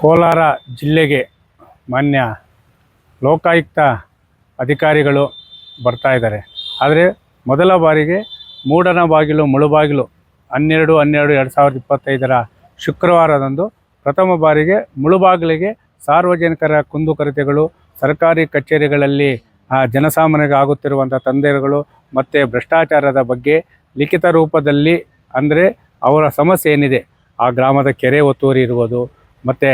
ಕೋಲಾರ ಜಿಲ್ಲೆಗೆ ಮಾನ್ಯ ಲೋಕಾಯುಕ್ತ ಅಧಿಕಾರಿಗಳು ಬರ್ತಾ ಇದ್ದಾರೆ. ಆದರೆ ಮೊದಲ ಬಾರಿಗೆ ಮೂಡಣಬಾಗಿಲು ಮುಳುಬಾಗಿಲು 12/12/2025 ಶುಕ್ರವಾರದಂದು ಪ್ರಥಮ ಬಾರಿಗೆ ಮುಳುಬಾಗಿಲಿಗೆ ಸಾರ್ವಜನಿಕರ ಕುಂದುಕೊರತೆಗಳು, ಸರ್ಕಾರಿ ಕಚೇರಿಗಳಲ್ಲಿ ಜನಸಾಮಾನ್ಯರಿಗೆ ಆಗುತ್ತಿರುವಂಥ ತೊಂದರೆಗಳು ಮತ್ತು ಭ್ರಷ್ಟಾಚಾರದ ಬಗ್ಗೆ ಲಿಖಿತ ರೂಪದಲ್ಲಿ, ಅಂದರೆ ಅವರ ಸಮಸ್ಯೆ ಏನಿದೆ, ಆ ಗ್ರಾಮದ ಕೆರೆ ಒತ್ತುವರಿ ಇರ್ಬೋದು, ಮತ್ತು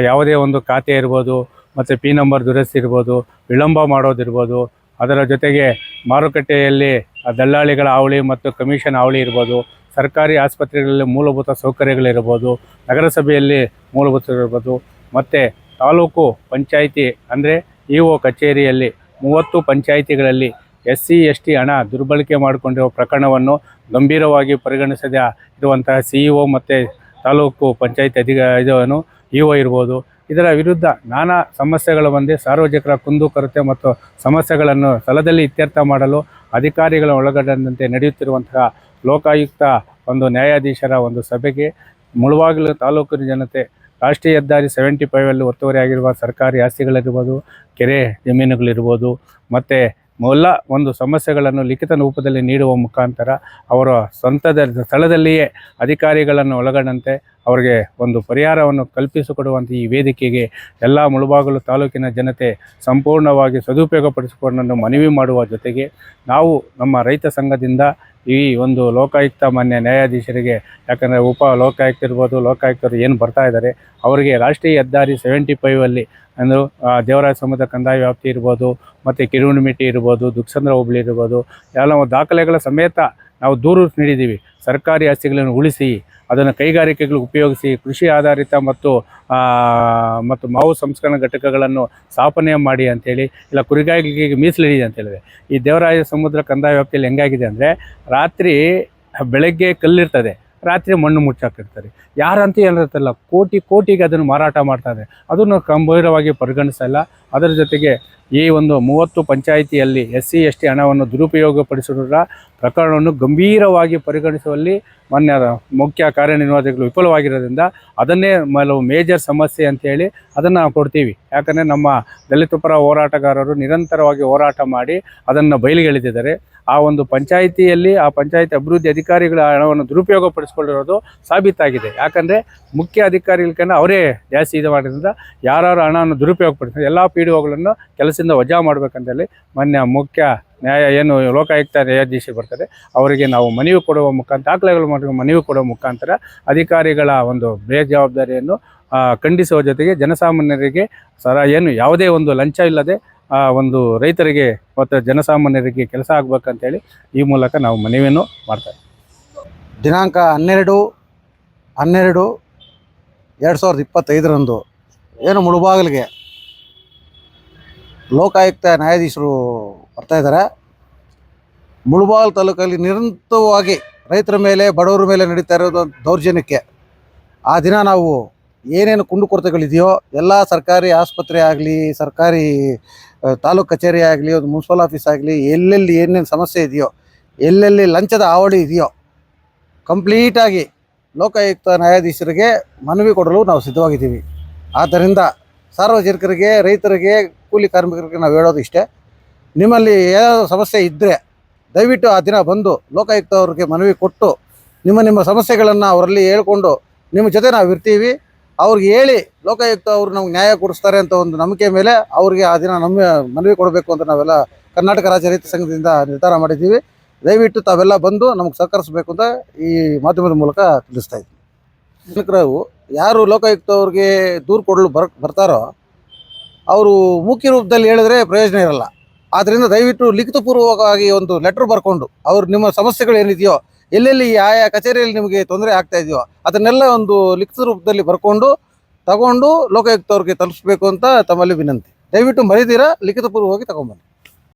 ಯಾವುದೇ ಒಂದು ಖಾತೆ ಇರ್ಬೋದು, ಮತ್ತು ಪಿ ನಂಬರ್ ದುರಸ್ತಿ ಇರ್ಬೋದು, ವಿಳಂಬ ಮಾಡೋದಿರ್ಬೋದು, ಅದರ ಜೊತೆಗೆ ಮಾರುಕಟ್ಟೆಯಲ್ಲಿ ದಲ್ಲಾಳಿಗಳ ಹಾವಳಿ ಮತ್ತು ಕಮಿಷನ್ ಹಾವಳಿ ಇರ್ಬೋದು, ಸರ್ಕಾರಿ ಆಸ್ಪತ್ರೆಗಳಲ್ಲಿ ಮೂಲಭೂತ ಸೌಕರ್ಯಗಳಿರ್ಬೋದು, ನಗರಸಭೆಯಲ್ಲಿ ಮೂಲಭೂತ ಇರ್ಬೋದು, ಮತ್ತು ತಾಲೂಕು ಪಂಚಾಯಿತಿ ಅಂದರೆ ಇ.ಒ ಕಚೇರಿಯಲ್ಲಿ 30 ಪಂಚಾಯಿತಿಗಳಲ್ಲಿ SC/ST ಹಣ ದುರ್ಬಳಕೆ ಮಾಡಿಕೊಂಡಿರುವ ಪ್ರಕರಣವನ್ನು ಗಂಭೀರವಾಗಿ ಪರಿಗಣಿಸದೆ ಇರುವಂತಹ CEO ಮತ್ತು ತಾಲೂಕು ಪಂಚಾಯಿತಿ ಇದನ್ನು ಇ.ಒ ಇರ್ಬೋದು, ಇದರ ವಿರುದ್ಧ ನಾನಾ ಸಮಸ್ಯೆಗಳ ಬಂದು ಸಾರ್ವಜನಿಕರ ಕುಂದುಕೊರತೆ ಮತ್ತು ಸಮಸ್ಯೆಗಳನ್ನು ಸ್ಥಳದಲ್ಲಿ ಇತ್ಯರ್ಥ ಮಾಡಲು ಅಧಿಕಾರಿಗಳ ಒಳಗೊಂಡಂತೆ ನಡೆಯುತ್ತಿರುವಂತಹ ಲೋಕಾಯುಕ್ತ ಒಂದು ನ್ಯಾಯಾಧೀಶರ ಒಂದು ಸಭೆಗೆ ಮುಳುಬಾಗಿಲು ತಾಲೂಕಿನ ಜನತೆ ರಾಷ್ಟ್ರೀಯ ಹೆದ್ದಾರಿ 75 ಒತ್ತುವರಿಯಾಗಿರುವ ಸರ್ಕಾರಿ ಆಸ್ತಿಗಳಿರ್ಬೋದು, ಕೆರೆ ಜಮೀನುಗಳಿರ್ಬೋದು, ಮತ್ತು ಎಲ್ಲ ಒಂದು ಸಮಸ್ಯೆಗಳನ್ನು ಲಿಖಿತ ರೂಪದಲ್ಲಿ ನೀಡುವ ಮುಖಾಂತರ ಅವರ ಸ್ವಂತದ ಸ್ಥಳದಲ್ಲಿಯೇ ಅಧಿಕಾರಿಗಳನ್ನು ಒಳಗೊಂಡಂತೆ ಅವರಿಗೆ ಒಂದು ಪರಿಹಾರವನ್ನು ಕಲ್ಪಿಸಿಕೊಡುವಂಥ ಈ ವೇದಿಕೆಗೆ ಎಲ್ಲ ಮುಳುಬಾಗಿಲು ತಾಲೂಕಿನ ಜನತೆ ಸಂಪೂರ್ಣವಾಗಿ ಸದುಪಯೋಗಪಡಿಸಿಕೊಂಡು ಮನವಿ ಮಾಡುವ ಜೊತೆಗೆ, ನಾವು ನಮ್ಮ ರೈತ ಸಂಘದಿಂದ ಈ ಒಂದು ಲೋಕಾಯುಕ್ತ ಮಾನ್ಯ ನ್ಯಾಯಾಧೀಶರಿಗೆ, ಯಾಕಂದರೆ ಉಪ ಲೋಕಾಯುಕ್ತ ಇರ್ಬೋದು, ಲೋಕಾಯುಕ್ತರು ಏನು ಬರ್ತಾ ಇದ್ದಾರೆ ಅವರಿಗೆ ರಾಷ್ಟ್ರೀಯ ಹೆದ್ದಾರಿ 75 ಅಂದರೆ ದೇವರಾಯ ಸಮುದ್ರ ಕಂದಾಯ ವ್ಯಾಪ್ತಿ ಇರ್ಬೋದು, ಮತ್ತು ಕಿರುಣಿಮಿಟಿ ಇರ್ಬೋದು, ದುಕ್ಸಂದ್ರ ಹೋಬಳಿ ಇರ್ಬೋದು, ಎಲ್ಲ ದಾಖಲೆಗಳ ಸಮೇತ ನಾವು ದೂರು ನೀಡಿದ್ದೀವಿ. ಸರ್ಕಾರಿ ಆಸ್ತಿಗಳನ್ನು ಉಳಿಸಿ ಅದನ್ನು ಕೈಗಾರಿಕೆಗಳಿಗೆ ಉಪಯೋಗಿಸಿ ಕೃಷಿ ಆಧಾರಿತ ಮತ್ತು ಮಾವು ಸಂಸ್ಕರಣಾ ಘಟಕಗಳನ್ನು ಸ್ಥಾಪನೆ ಮಾಡಿ ಅಂಥೇಳಿ, ಇಲ್ಲ ಕುರಿಗಾಯಿಗಳಿಗೆ ಮೀಸಲಿಡಿ ಅಂತ ಹೇಳಿದೆ. ಈ ದೇವರಾಯ ಸಮುದ್ರ ಕಂದಾಯ ವ್ಯಾಪ್ತಿಯಲ್ಲಿ ಹೆಂಗಾಗಿದೆ ಅಂದರೆ, ರಾತ್ರಿ ಬೆಳಗ್ಗೆ ಕಲ್ಲಿರ್ತದೆ, ರಾತ್ರಿ ಮಣ್ಣು ಮುಚ್ಚಾಕಿರ್ತಾರೆ. ಯಾರಂತೂ ಏನಿರುತ್ತಲ್ಲ, ಕೋಟಿಗೆ ಅದನ್ನು ಮಾರಾಟ ಮಾಡ್ತಾರೆ. ಅದನ್ನು ಗಂಭೀರವಾಗಿ ಪರಿಗಣಿಸಲ್ಲ. ಅದರ ಜೊತೆಗೆ ಈ ಒಂದು 30 ಪಂಚಾಯಿತಿಯಲ್ಲಿ SC/ST ಹಣವನ್ನು ದುರುಪಯೋಗಪಡಿಸಿರುವ ಪ್ರಕರಣವನ್ನು ಗಂಭೀರವಾಗಿ ಪರಿಗಣಿಸುವಲ್ಲಿ ಮಾನ್ಯ ಮುಖ್ಯ ಕಾರ್ಯನಿರ್ವಾಹಕರು ವಿಫಲವಾಗಿರೋದ್ರಿಂದ ಅದನ್ನೇ ಮೇಜರ್ ಸಮಸ್ಯೆ ಅಂತೇಳಿ ಅದನ್ನು ಕೊಡ್ತೀವಿ. ಯಾಕಂದರೆ ನಮ್ಮ ದಲಿತ ಪರ ಹೋರಾಟಗಾರರು ನಿರಂತರವಾಗಿ ಹೋರಾಟ ಮಾಡಿ ಅದನ್ನು ಬಯಲಿಗೆಳೆದಿದ್ದಾರೆ. ಆ ಒಂದು ಪಂಚಾಯಿತಿಯಲ್ಲಿ ಆ ಪಂಚಾಯಿತಿ ಅಭಿವೃದ್ಧಿ ಅಧಿಕಾರಿಗಳ ಹಣವನ್ನು ದುರುಪಯೋಗಪಡಿಸ್ಕೊಂಡಿರೋದು ಸಾಬೀತಾಗಿದೆ. ಯಾಕಂದರೆ ಮುಖ್ಯ ಅಧಿಕಾರಿಗಳನ್ನ ಅವರೇ ಜಾಸ್ತಿ ಇದು ಮಾಡೋದ್ರಿಂದ ಯಾರು ಹಣವನ್ನು ದುರುಪಯೋಗಪಡಿಸ್ತಾರೆ ಎಲ್ಲ PDOಗಳನ್ನು ಕೆಲಸದಿಂದ ವಜಾ ಮಾಡಬೇಕಂತೇಳಿ ಮಾನ್ಯ ಮುಖ್ಯ ಏನು ಲೋಕಾಯುಕ್ತ ನ್ಯಾಯಾಧೀಶರು ಬರ್ತಾರೆ ಅವರಿಗೆ ನಾವು ಮನವಿ ಕೊಡುವ ಮುಖಾಂತರ, ದಾಖಲೆಗಳು ಮಾಡಿ ಮನವಿ ಕೊಡುವ ಮುಖಾಂತರ ಅಧಿಕಾರಿಗಳ ಒಂದು ಬೇಜವಾಬ್ದಾರಿಯನ್ನು ಖಂಡಿಸುವ ಜೊತೆಗೆ ಜನಸಾಮಾನ್ಯರಿಗೆ ಏನು ಯಾವುದೇ ಒಂದು ಲಂಚ ಇಲ್ಲದೆ ಒಂದು ರೈತರಿಗೆ ಮತ್ತು ಜನಸಾಮಾನ್ಯರಿಗೆ ಕೆಲಸ ಆಗಬೇಕಂತೇಳಿ ಈ ಮೂಲಕ ನಾವು ಮನವಿಯನ್ನು ಮಾಡ್ತಾರೆ. ದಿನಾಂಕ 12/12/2025 ಏನು ಮುಳುಬಾಗಿಲಿಗೆ ಲೋಕಾಯುಕ್ತ ನ್ಯಾಯಾಧೀಶರು ಬರ್ತಾಯಿದ್ದಾರೆ. ಮುಳುಬಾಗಿಲು ತಾಲೂಕಲ್ಲಿ ನಿರಂತರವಾಗಿ ರೈತರ ಮೇಲೆ, ಬಡವರ ಮೇಲೆ ನಡೀತಾ ಇರೋದು ದೌರ್ಜನ್ಯಕ್ಕೆ ಆ ದಿನ ನಾವು ಏನೇನು ಕುಂದುಕೊರತೆಗಳಿದೆಯೋ ಎಲ್ಲ ಸರ್ಕಾರಿ ಆಸ್ಪತ್ರೆ ಆಗಲಿ, ಸರ್ಕಾರಿ ತಾಲೂಕು ಕಚೇರಿ ಆಗಲಿ, ಒಂದು ಮುನ್ಸಿಪಲ್ ಆಫೀಸ್ ಆಗಲಿ, ಎಲ್ಲೆಲ್ಲಿ ಏನೇನು ಸಮಸ್ಯೆ ಇದೆಯೋ, ಎಲ್ಲೆಲ್ಲಿ ಲಂಚದ ಹಾವಳಿ ಇದೆಯೋ ಕಂಪ್ಲೀಟಾಗಿ ಲೋಕಾಯುಕ್ತ ನ್ಯಾಯಾಧೀಶರಿಗೆ ಮನವಿ ಕೊಡಲು ನಾವು ಸಿದ್ಧವಾಗಿದ್ದೀವಿ. ಆದ್ದರಿಂದ ಸಾರ್ವಜನಿಕರಿಗೆ, ರೈತರಿಗೆ, ಕೂಲಿ ಕಾರ್ಮಿಕರಿಗೆ ನಾವು ಹೇಳೋದು ಇಷ್ಟೇ, ನಿಮ್ಮಲ್ಲಿ ಏನಾದರೂ ಸಮಸ್ಯೆ ಇದ್ದರೆ ದಯವಿಟ್ಟು ಆ ದಿನ ಬಂದು ಲೋಕಾಯುಕ್ತ ಅವ್ರಿಗೆ ಮನವಿ ಕೊಟ್ಟು ನಿಮ್ಮ ಸಮಸ್ಯೆಗಳನ್ನು ಅವರಲ್ಲಿ ಹೇಳ್ಕೊಂಡು ನಿಮ್ಮ ಜೊತೆ ನಾವು ಇರ್ತೀವಿ. ಅವ್ರಿಗೆ ಹೇಳಿ ಲೋಕಾಯುಕ್ತ ಅವರು ನಮ್ಗೆ ನ್ಯಾಯ ಕೊಡಿಸ್ತಾರೆ ಅಂತ ಒಂದು ನಂಬಿಕೆ ಮೇಲೆ ಅವ್ರಿಗೆ ಆ ದಿನ ನಮ್ಮ ಮನವಿ ಕೊಡಬೇಕು ಅಂತ ನಾವೆಲ್ಲ ಕರ್ನಾಟಕ ರಾಜ್ಯ ರೈತ ಸಂಘದಿಂದ ನಿರ್ಧಾರ ಮಾಡಿದ್ದೀವಿ. ದಯವಿಟ್ಟು ತಾವೆಲ್ಲ ಬಂದು ನಮಗೆ ಸಹಕರಿಸಬೇಕು ಅಂತ ಈ ಮಾಧ್ಯಮದ ಮೂಲಕ ತಿಳಿಸ್ತಾ ಇದ್ದೀವಿ. ಯಾರು ಲೋಕಾಯುಕ್ತ ಅವ್ರಿಗೆ ದೂರು ಕೊಡಲು ಬರ್ತಾರೋ ಅವರು ಮುಖ್ಯ ರೂಪದಲ್ಲಿ ಹೇಳಿದ್ರೆ ಪ್ರಯೋಜನ ಇರಲ್ಲ. ಆದ್ದರಿಂದ ದಯವಿಟ್ಟು ಲಿಖಿತಪೂರ್ವಕವಾಗಿ ಒಂದು ಲೆಟ್ರ್ ಬರ್ಕೊಂಡು ಅವ್ರು ನಿಮ್ಮ ಸಮಸ್ಯೆಗಳು ಏನಿದೆಯೋ, ಎಲ್ಲೆಲ್ಲಿ ಯಾವ ಕಚೇರಿಯಲ್ಲಿ ನಿಮಗೆ ತೊಂದರೆ ಆಗ್ತಾ ಇದೆಯೋ ಅದನ್ನೆಲ್ಲ ಒಂದು ಲಿಖಿತ ರೂಪದಲ್ಲಿ ಬರ್ಕೊಂಡು ತಗೊಂಡು ಲೋಕಾಯುಕ್ತ ಅವ್ರಿಗೆ ತಲುಪಿಸ್ಬೇಕು ಅಂತ ತಮ್ಮಲ್ಲಿ ವಿನಂತಿ. ದಯವಿಟ್ಟು ಮರೀದಿರ ಲಿಖಿತಪೂರ್ವವಾಗಿ ತಗೊಂಬನ್ನಿ.